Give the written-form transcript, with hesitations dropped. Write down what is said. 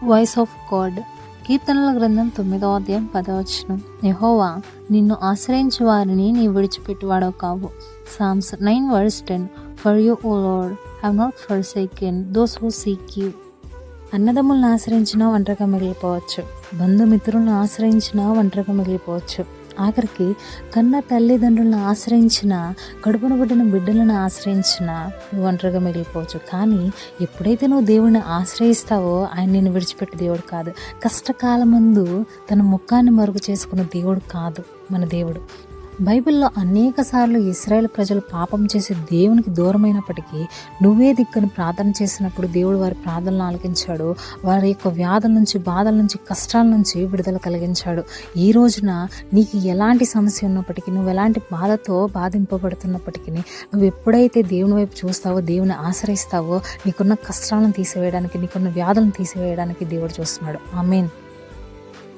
Voice of God. కీర్తనల గ్రంథం 9వ అధ్యాయం 10వ వచనం. యెహోవా, నిన్ను ఆశ్రయించు వారిని నీ విడిచిపెట్టువాడవు కావు. Psalms 9:10. For you, O Lord, have not forsaken those who seek you. అన్నదమ్ములను ఆశ్రయించినా ఒంటరిగా మిగిలిపోవచ్చు, బంధుమిత్రులను ఆశ్రయించినా ఒంటరిగా మిగిలిపోవచ్చు, ఆఖరికి కన్న తల్లిదండ్రులను ఆశ్రయించిన, కడుపున పుట్టిన బిడ్డలను ఆశ్రయించిన నువ్వు ఒంటరిగా మిగిలిపోవచ్చు. కానీ ఎప్పుడైతే నువ్వు దేవుడిని ఆశ్రయిస్తావో ఆయన నిన్ను విడిచిపెట్టే దేవుడు కాదు. కష్టకాలం ముందు తన ముఖాన్ని మరుగు చేసుకున్న దేవుడు కాదు మన దేవుడు. బైబిల్లో అనేక సార్లు ఇశ్రాయేల్ ప్రజలు పాపం చేసి దేవునికి దూరమైనప్పటికీ నువ్వే దిక్కుని ప్రార్థన చేసినప్పుడు దేవుడు వారి ప్రార్థనలు ఆలకించాడు. వారి యొక్క వ్యాధుల నుంచి, బాధల నుంచి, కష్టాల నుంచి విడుదల కలిగించాడు. ఈ రోజున నీకు ఎలాంటి సమస్య ఉన్నప్పటికీ, నువ్వు ఎలాంటి బాధతో బాధింపబడుతున్నప్పటికీ, నువ్వు ఎప్పుడైతే దేవుని వైపు చూస్తావో, దేవుని ఆశ్రయిస్తావో, నీకున్న కష్టాలను తీసివేయడానికి, నీకున్న వ్యాధులను తీసివేయడానికి దేవుడు చూస్తున్నాడు. ఆమేన్.